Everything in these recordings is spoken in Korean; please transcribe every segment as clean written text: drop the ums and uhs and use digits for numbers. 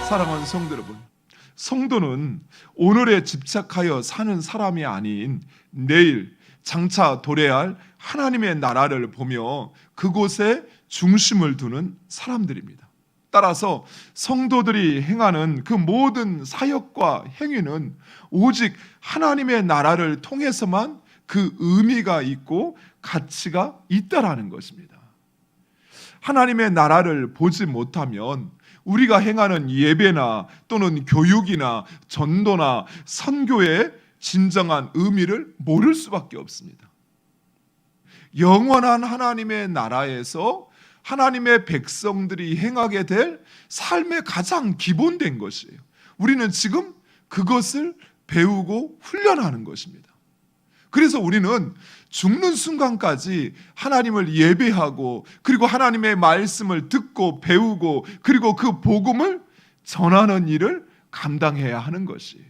사랑하는 성도 여러분, 성도는 오늘에 집착하여 사는 사람이 아닌 내일 장차 도래할 하나님의 나라를 보며 그곳에 중심을 두는 사람들입니다. 따라서 성도들이 행하는 그 모든 사역과 행위는 오직 하나님의 나라를 통해서만 그 의미가 있고 가치가 있다라는 것입니다. 하나님의 나라를 보지 못하면 우리가 행하는 예배나 또는 교육이나 전도나 선교의 진정한 의미를 모를 수밖에 없습니다. 영원한 하나님의 나라에서 하나님의 백성들이 행하게 될 삶의 가장 기본된 것이에요. 우리는 지금 그것을 배우고 훈련하는 것입니다. 그래서 우리는 죽는 순간까지 하나님을 예배하고 그리고 하나님의 말씀을 듣고 배우고 그리고 그 복음을 전하는 일을 감당해야 하는 것이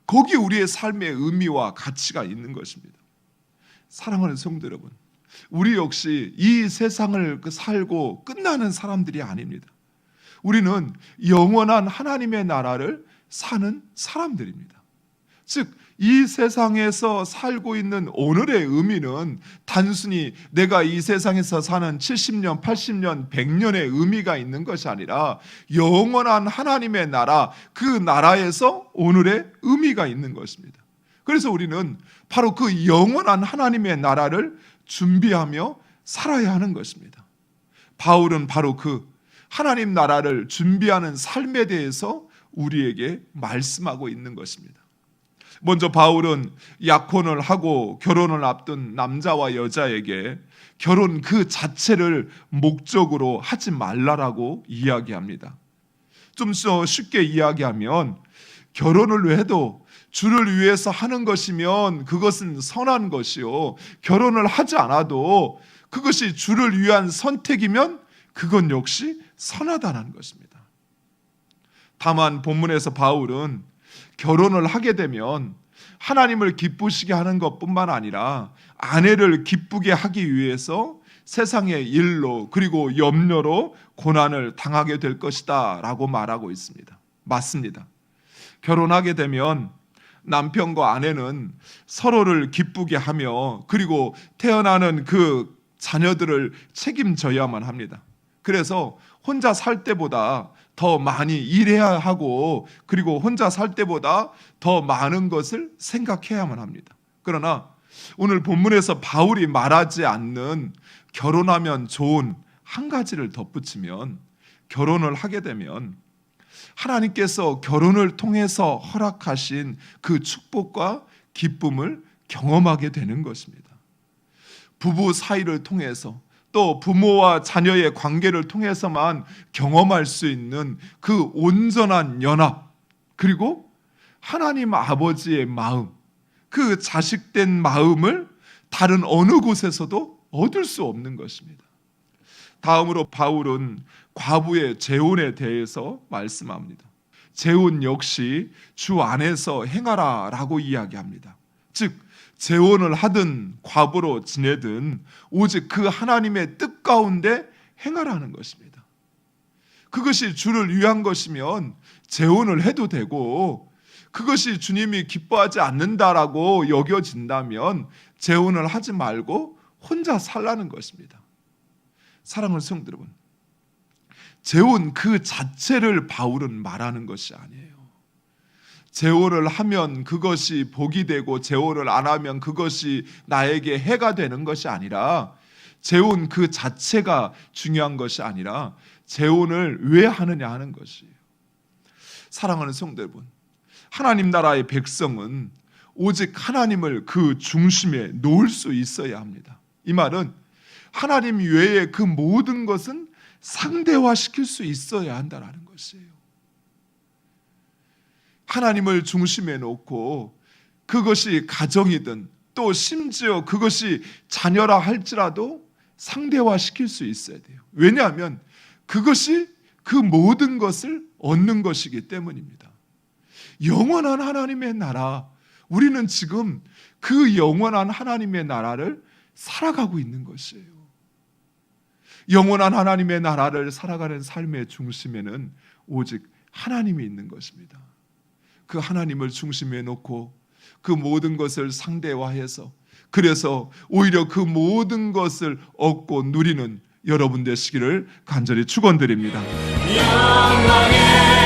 거기에 우리의 삶의 의미와 가치가 있는 것입니다. 사랑하는 성도 여러분, 우리 역시 이 세상을 살고 끝나는 사람들이 아닙니다. 우리는 영원한 하나님의 나라를 사는 사람들입니다. 즉 이 세상에서 살고 있는 오늘의 의미는 단순히 내가 이 세상에서 사는 70년, 80년, 100년의 의미가 있는 것이 아니라 영원한 하나님의 나라, 그 나라에서 오늘의 의미가 있는 것입니다. 그래서 우리는 바로 그 영원한 하나님의 나라를 준비하며 살아야 하는 것입니다. 바울은 바로 그 하나님 나라를 준비하는 삶에 대해서 우리에게 말씀하고 있는 것입니다. 먼저 바울은 약혼을 하고 결혼을 앞둔 남자와 여자에게 결혼 그 자체를 목적으로 하지 말라라고 이야기합니다. 좀 쉽게 이야기하면 결혼을 해도 주를 위해서 하는 것이면 그것은 선한 것이요, 결혼을 하지 않아도 그것이 주를 위한 선택이면 그건 역시 선하다는 것입니다. 다만 본문에서 바울은 결혼을 하게 되면 하나님을 기쁘시게 하는 것뿐만 아니라 아내를 기쁘게 하기 위해서 세상의 일로 그리고 염려로 고난을 당하게 될 것이다 라고 말하고 있습니다. 맞습니다. 결혼하게 되면 남편과 아내는 서로를 기쁘게 하며 그리고 태어나는 그 자녀들을 책임져야만 합니다. 그래서 혼자 살 때보다 더 많이 일해야 하고 그리고 혼자 살 때보다 더 많은 것을 생각해야만 합니다. 그러나 오늘 본문에서 바울이 말하지 않는 결혼하면 좋은 한 가지를 덧붙이면, 결혼을 하게 되면 하나님께서 결혼을 통해서 허락하신 그 축복과 기쁨을 경험하게 되는 것입니다. 부부 사이를 통해서 또 부모와 자녀의 관계를 통해서만 경험할 수 있는 그 온전한 연합, 그리고 하나님 아버지의 마음, 그 자식된 마음을 다른 어느 곳에서도 얻을 수 없는 것입니다. 다음으로 바울은 과부의 재혼에 대해서 말씀합니다. 재혼 역시 주 안에서 행하라 라고 이야기합니다. 즉 재혼을 하든 과부로 지내든 오직 그 하나님의 뜻 가운데 행하라는 것입니다. 그것이 주를 위한 것이면 재혼을 해도 되고, 그것이 주님이 기뻐하지 않는다라고 여겨진다면 재혼을 하지 말고 혼자 살라는 것입니다. 사랑하는 성도 여러분, 재혼 그 자체를 바울은 말하는 것이 아니에요. 재혼을 하면 그것이 복이 되고 재혼을 안 하면 그것이 나에게 해가 되는 것이 아니라, 재혼 그 자체가 중요한 것이 아니라 재혼을 왜 하느냐 하는 것이에요. 사랑하는 성도 여러분, 하나님 나라의 백성은 오직 하나님을 그 중심에 놓을 수 있어야 합니다. 이 말은 하나님 외에 그 모든 것은 상대화시킬 수 있어야 한다는 것이에요. 하나님을 중심에 놓고 그것이 가정이든 또 심지어 그것이 자녀라 할지라도 상대화시킬 수 있어야 돼요. 왜냐하면 그것이 그 모든 것을 얻는 것이기 때문입니다. 영원한 하나님의 나라, 우리는 지금 그 영원한 하나님의 나라를 살아가고 있는 것이에요. 영원한 하나님의 나라를 살아가는 삶의 중심에는 오직 하나님이 있는 것입니다. 그 하나님을 중심에 놓고 그 모든 것을 상대화해서, 그래서 오히려 그 모든 것을 얻고 누리는 여러분 되시기를 간절히 축원드립니다. 영광의